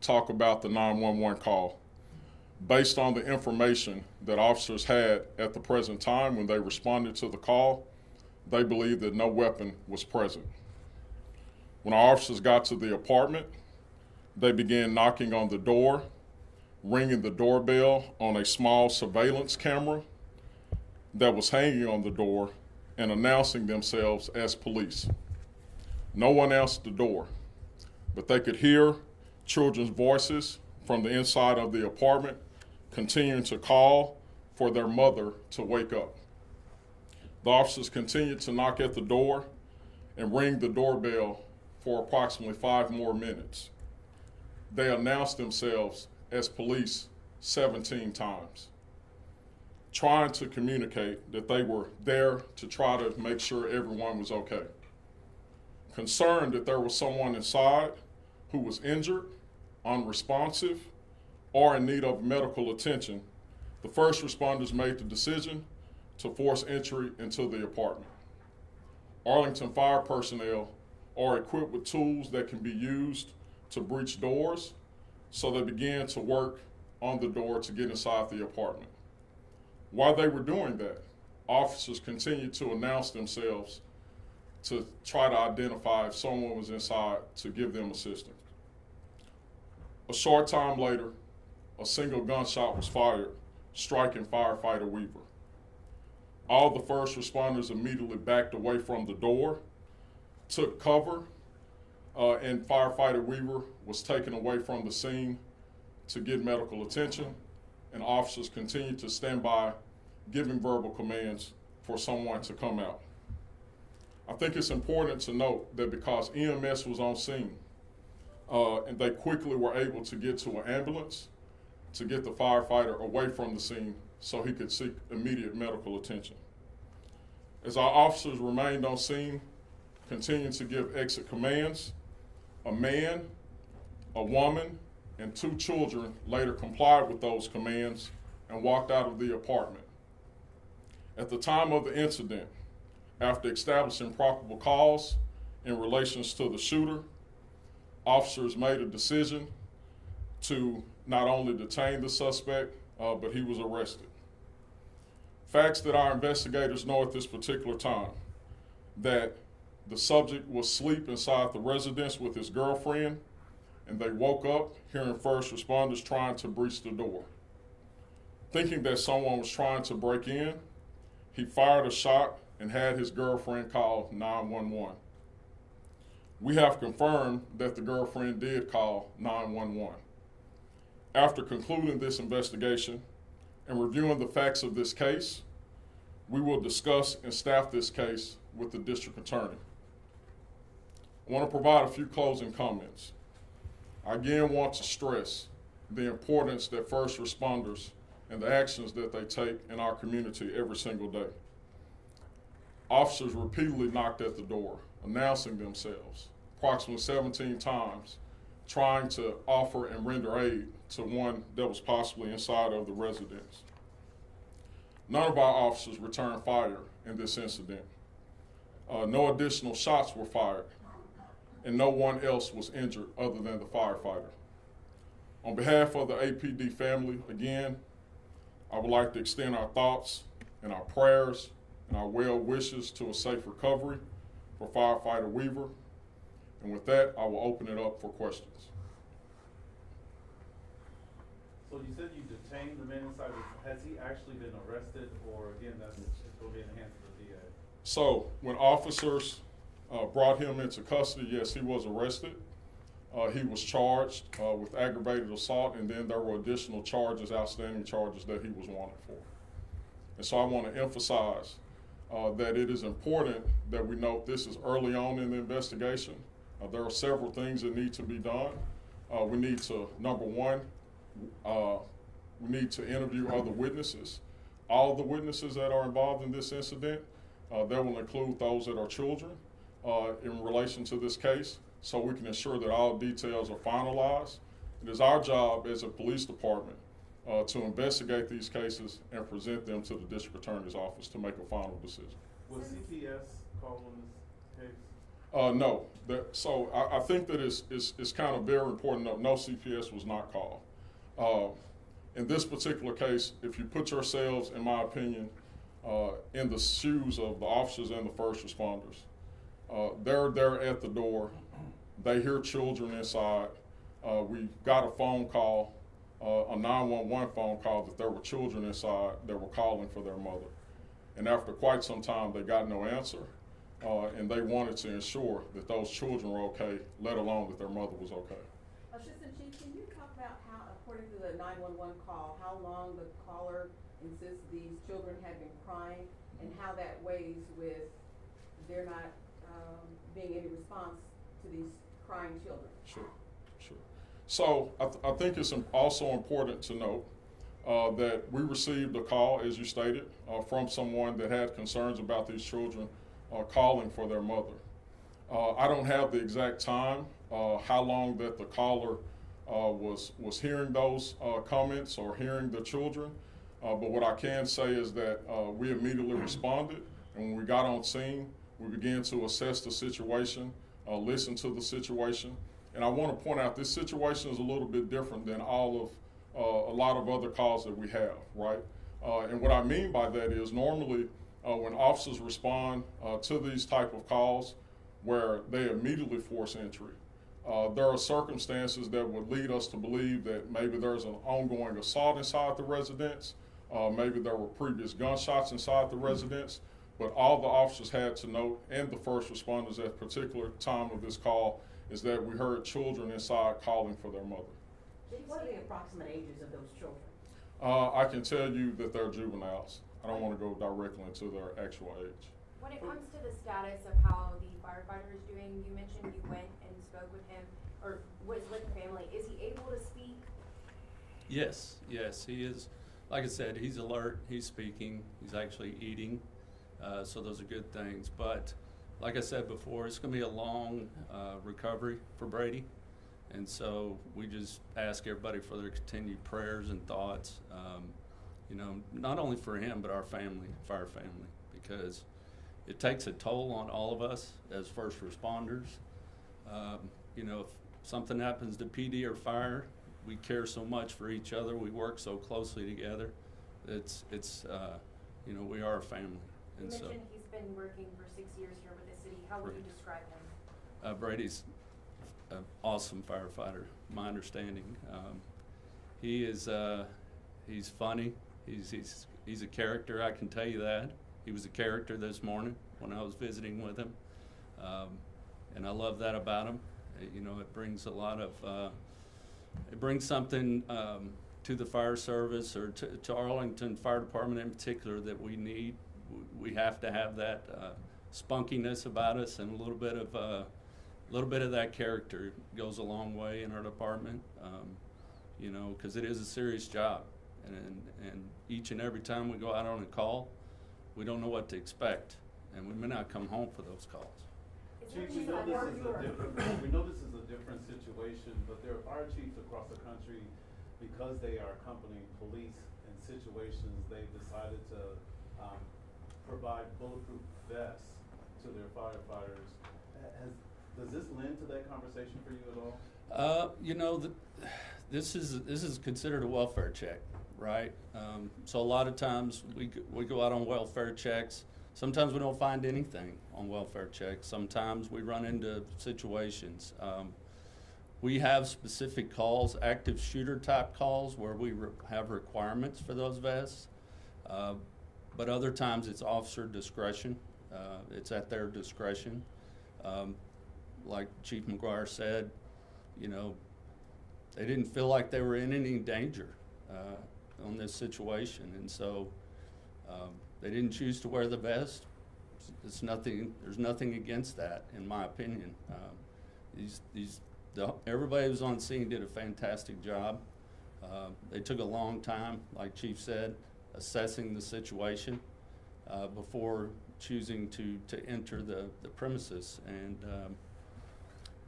talk about the 911 call. Based on the information that officers had at the present time when they responded to the call, they believed that no weapon was present. When our officers got to the apartment, they began knocking on the door, ringing the doorbell on a small surveillance camera that was hanging on the door, and announcing themselves as police. No one answered the door, but they could hear children's voices from the inside of the apartment continuing to call for their mother to wake up. The officers continued to knock at the door and ring the doorbell for approximately 5 more minutes. They announced themselves as police 17 times, trying to communicate that they were there to try to make sure everyone was okay. Concerned that there was someone inside who was injured, unresponsive, or in need of medical attention, the first responders made the decision to force entry into the apartment. Arlington fire personnel are equipped with tools that can be used to breach doors, so they began to work on the door to get inside the apartment. While they were doing that, officers continued to announce themselves to try to identify if someone was inside to give them assistance. A short time later, a single gunshot was fired, striking Firefighter Weaver. All the first responders immediately backed away from the door, took cover, and Firefighter Weaver was taken away from the scene to get medical attention, and officers continued to stand by, giving verbal commands for someone to come out. I think it's important to note that because EMS was on scene, and they quickly were able to get to an ambulance to get the firefighter away from the scene so he could seek immediate medical attention. As our officers remained on scene, continuing to give exit commands, a man, a woman, and 2 children later complied with those commands and walked out of the apartment. At the time of the incident, after establishing probable cause in relation to the shooter, officers made a decision to not only detain the suspect, but he was arrested. Facts that our investigators know at this particular time: that the subject was asleep inside the residence with his girlfriend, and they woke up hearing first responders trying to breach the door. Thinking that someone was trying to break in, he fired a shot and had his girlfriend call 911. We have confirmed that the girlfriend did call 911. After concluding this investigation and reviewing the facts of this case, we will discuss and staff this case with the district attorney. I want to provide a few closing comments. I again want to stress the importance that first responders and the actions that they take in our community every single day. Officers repeatedly knocked at the door, announcing themselves approximately 17 times, trying to offer and render aid to one that was possibly inside of the residence. None of our officers returned fire in this incident. No additional shots were fired, and no one else was injured other than the firefighter. On behalf of the APD family, again, I would like to extend our thoughts and our prayers and our well wishes to a safe recovery for Firefighter Weaver. And with that, I will open it up for questions. So you said you detained the man inside. Has he actually been arrested, or again, that's going to be in the hands of the DA? So when officers brought him into custody, yes, he was arrested. He was charged with aggravated assault, and then there were additional charges, outstanding charges that he was wanted for. And so I want to emphasize that it is important that we note this is early on in the investigation. There are several things that need to be done. We need to, number one, we need to interview other witnesses. All of the witnesses that are involved in this incident, that will include those that are children in relation to this case, so we can ensure that all details are finalized. It is our job as a police department to investigate these cases and present them to the district attorney's office to make a final decision. Was CPS called on this case? No. So I think that it's kind of very important. No CPS was not called. In this particular case, if you put yourselves, in my opinion, in the shoes of the officers and the first responders, they're there at the door. They hear children inside. We got a phone call, a 911 phone call, that there were children inside that were calling for their mother. And after quite some time, they got no answer. And they wanted to ensure that those children were okay, let alone that their mother was okay. Assistant Chief, can you talk about how, according to the 911 call, how long the caller insists these children have been crying, and how that weighs with there not being any response to these crying children? Sure. So I think it's also important to note that we received a call, as you stated, from someone that had concerns about these children calling for their mother. I don't have the exact time, how long that the caller was hearing those comments or hearing the children, but what I can say is that we immediately responded, and when we got on scene, we began to assess the situation, listen to the situation, and I want to point out this situation is a little bit different than all of a lot of other calls that we have, right? And what I mean by that is normally when officers respond to these type of calls where they immediately force entry, there are circumstances that would lead us to believe that maybe there's an ongoing assault inside the residence, maybe there were previous gunshots inside the residence, but all the officers had to note, and the first responders at a particular time of this call, is that we heard children inside calling for their mother. What are the approximate ages of those children? I can tell you that they're juveniles. I don't want to go directly into their actual age. When it comes to the status of how the firefighter is doing, you mentioned you went and spoke with him, or was with the family. Is he able to speak? Yes, he is. Like I said, he's alert, he's speaking, he's actually eating, so those are good things. But like I said before, it's going to be a long recovery for Brady. And so we just ask everybody for their continued prayers and thoughts, you know, not only for him, but our family, fire family, because it takes a toll on all of us as first responders. You know, if something happens to PD or fire, we care so much for each other. We work so closely together. It's you know, we are a family. You And so mentioned he's been working for 6 years here with the city. How would you describe him? Brady's an awesome firefighter, my understanding. He is he's funny. He's a character, I can tell you that. He was a character this morning when I was visiting with him, and I love that about him. You know, it brings a lot of it brings something to the fire service, or to Arlington Fire Department in particular, that we need. We have to have that spunkiness about us, and a little bit of that character goes a long way in our department. You know, because it is a serious job, and each and every time we go out on a call, we don't know what to expect, and we may not come home for those calls. Chief, we know this is a different situation, but there are fire chiefs across the country, because they are accompanying police in situations, they've decided to provide bulletproof vests to their firefighters. Does this lend to that conversation for you at all? You know, this is considered a welfare check, right? So a lot of times we go out on welfare checks. Sometimes we don't find anything on welfare checks. Sometimes we run into situations. We have specific calls, active shooter type calls, where we have requirements for those vests. But other times it's officer discretion. It's at their discretion. Like Chief McGuire said, you know, they didn't feel like they were in any danger on this situation, and so they didn't choose to wear the vest. There's nothing against that, in my opinion. Everybody who was on scene did a fantastic job. They took a long time, like Chief said, assessing the situation before choosing to enter the premises. And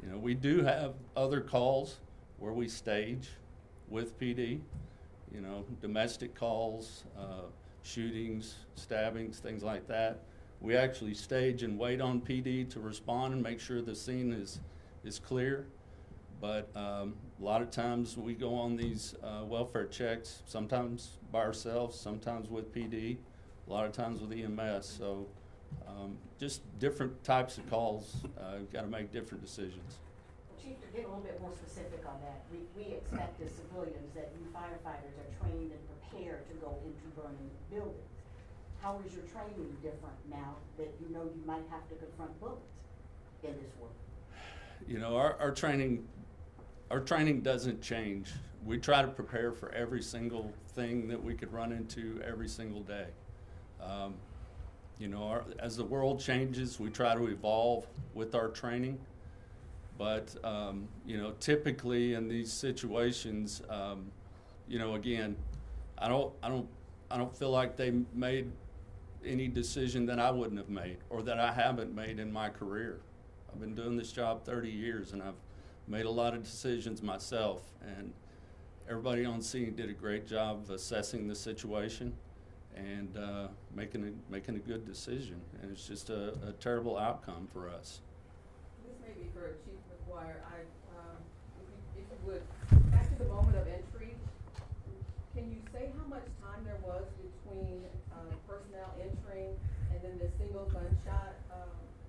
you know, we do have other calls where we stage with PD, you know, domestic calls, shootings, stabbings, things like that. We actually stage and wait on PD to respond and make sure the scene is clear. But a lot of times we go on these welfare checks, sometimes by ourselves, sometimes with PD, a lot of times with EMS. So just different types of calls. We've got to make different decisions. Chief, to get a little bit more specific on that, we expect as civilians that you firefighters are trained and prepared to go into burning buildings. How is your training different now that you know you might have to confront bullets in this work? You know, our training doesn't change. We try to prepare for every single thing that we could run into every single day. You know, as the world changes, we try to evolve with our training. But you know, typically in these situations, you know, again, I don't feel like they made any decision that I wouldn't have made or that I haven't made in my career. I've been doing this job 30 years and I've made a lot of decisions myself, and everybody on scene did a great job of assessing the situation and making a good decision. And it's just a terrible outcome for us. This may be for Chief McGuire. If you would, after the moment of entry, can you say how much time there was between personnel entering and then the single gunshot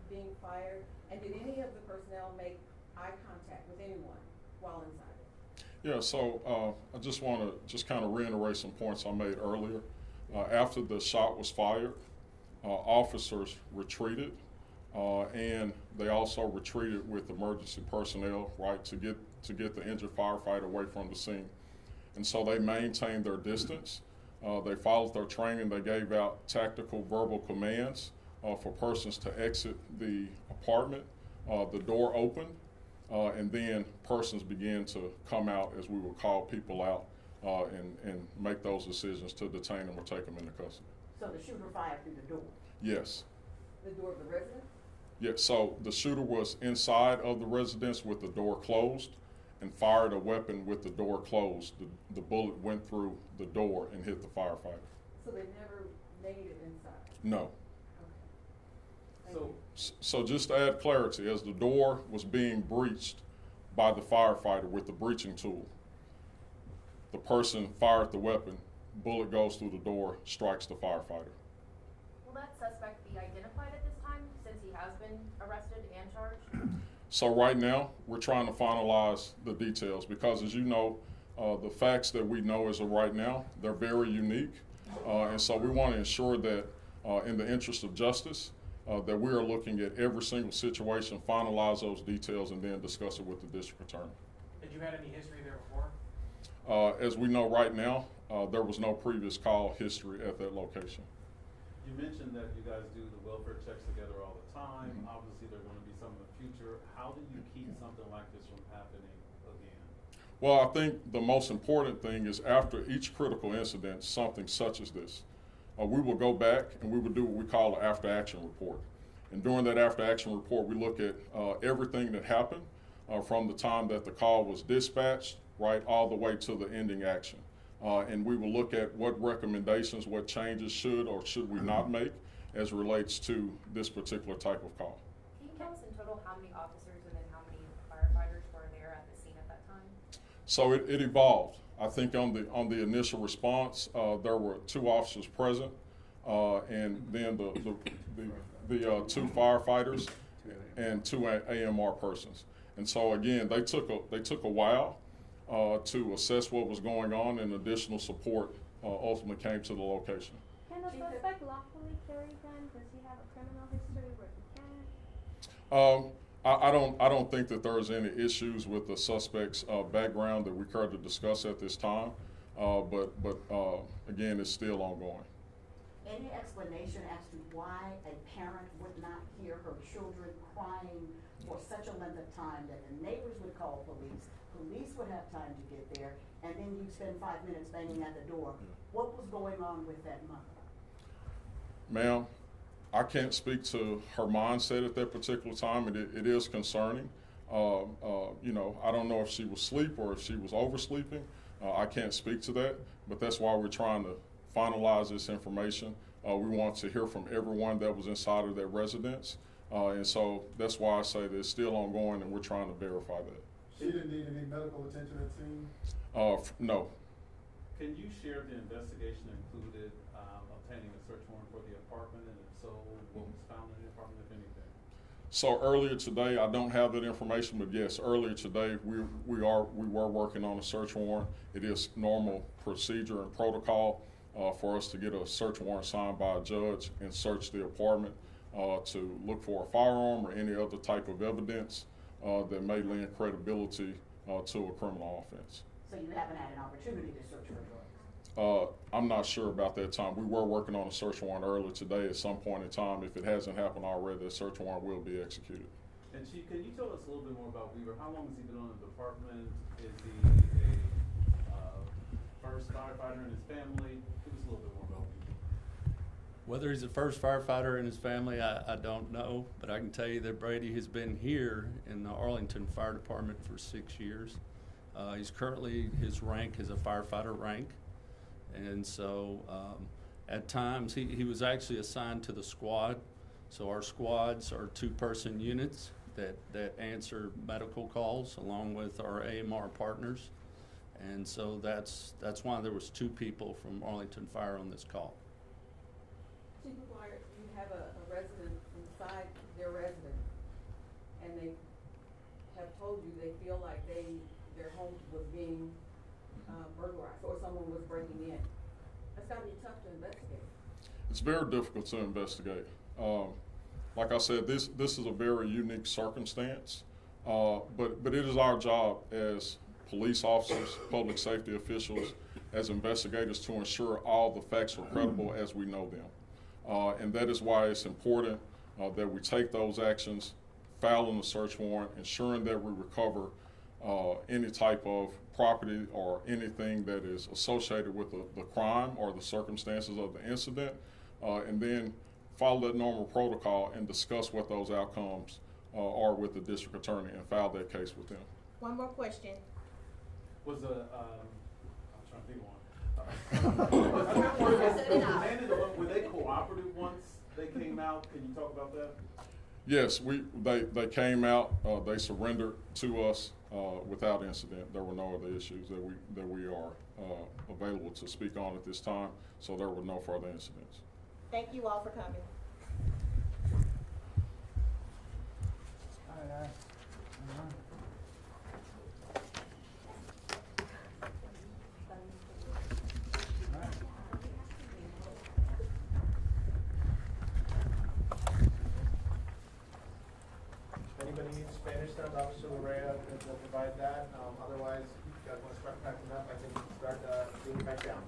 being fired? And did any of the personnel make eye contact with anyone while inside? Yeah, so I just want to kind of reiterate some points I made earlier. After the shot was fired, officers retreated, and they also retreated with emergency personnel, right, to get the injured firefighter away from the scene. And so they maintained their distance. They followed their training. They gave out tactical verbal commands for persons to exit the apartment. The door opened, and then persons began to come out as we would call people out and make those decisions to detain them or take them into custody. So the shooter fired through the door? Yes. The door of the residence? Yeah, so the shooter was inside of the residence with the door closed and fired a weapon with the door closed. The bullet went through the door and hit the firefighter. So they never made it inside? No. Okay. Thank you. So just to add clarity, as the door was being breached by the firefighter with the breaching tool, the person fired the weapon, bullet goes through the door, strikes the firefighter. Will that suspect be identified at this time, since he has been arrested and charged? So right now, we're trying to finalize the details because, as you know, the facts that we know as of right now, they're very unique. And so we want to ensure that in the interest of justice, that we are looking at every single situation, finalize those details, and then discuss it with the district attorney. Had you had any history there before? As we know right now, there was no previous call history at that location. You mentioned that you guys do the welfare checks together all the time. Mm-hmm. Obviously, there are going to be some in the future. How do you keep something like this from happening again? Well, I think the most important thing is after each critical incident, something such as this, we will go back and we will do what we call an after-action report. And during that after-action report, we look at everything that happened from the time that the call was dispatched, right, all the way to the ending action. And we will look at what recommendations, what changes should or should we not make as relates to this particular type of call. Can you tell us in total how many officers and then how many firefighters were there at the scene at that time? So it evolved. I think on the initial response, there were 2 officers present, and then the 2 firefighters and 2 AMR persons. And so again, they took a while to assess what was going on, and additional support ultimately came to the location. Can the suspect lawfully carry guns? Does he have a criminal history where he can? I don't think that there's any issues with the suspect's background that we care to discuss at this time, but again, it's still ongoing. Any explanation as to why a parent would not hear her children crying for such a length of time that the neighbors would call police would have time to get there, and then you'd spend 5 minutes banging at the door? What was going on with that mother? Ma'am, I can't speak to her mindset at that particular time, and it is concerning. You know, I don't know if she was asleep or if she was oversleeping. I can't speak to that, but that's why we're trying to finalize this information We want to hear from everyone that was inside of that residence. And so that's why I say that it's still ongoing and we're trying to verify that. She didn't need any medical attention at scene? No. Can you share if the investigation included obtaining a search warrant for the apartment, and if so, what was found in the apartment, if anything? So earlier today, I don't have that information, but yes, earlier today, we were working on a search warrant. It is normal procedure and protocol for us to get a search warrant signed by a judge and search the apartment to look for a firearm or any other type of evidence that may lend credibility to a criminal offense. So you haven't had an opportunity to search for drugs? I'm not sure about that time. We were working on a search warrant earlier today at some point in time. If it hasn't happened already, the search warrant will be executed. And Chief, can you tell us a little bit more about Weaver? How long has he been on the department? Is he a first firefighter in his family? Give us a little bit more about Weaver. Whether he's the first firefighter in his family, I don't know, but I can tell you that Brady has been here in the Arlington Fire Department for 6 years. He's currently, his rank is a firefighter rank, and so at times he was actually assigned to the squad. So our squads are two-person units that answer medical calls along with our AMR partners, and so that's why there was 2 people from Arlington Fire on this call. Chief McGuire, you have a resident inside their residence, and they have told you they feel like their home was being burglarized or someone was breaking in. That's gotta be tough to investigate. It's very difficult to investigate. Like I said, this is a very unique circumstance, but it is our job as police officers, public safety officials, as investigators to ensure all the facts are credible as we know them. And that is why it's important that we take those actions, filing a search warrant, ensuring that we recover any type of property or anything that is associated with the crime or the circumstances of the incident, and then follow that normal protocol and discuss what those outcomes are with the district attorney and file that case with them. One more question. Was I'm trying to think one. Were they cooperative once they came out? Can you talk about that? Yes, they came out. They surrendered to us without incident. There were no other issues that we are available to speak on at this time. So there were no further incidents. Thank you all for coming. If anybody needs Spanish done, Officer Larrea will provide that. Otherwise, if you guys want to start packing up, I think we can start moving back down.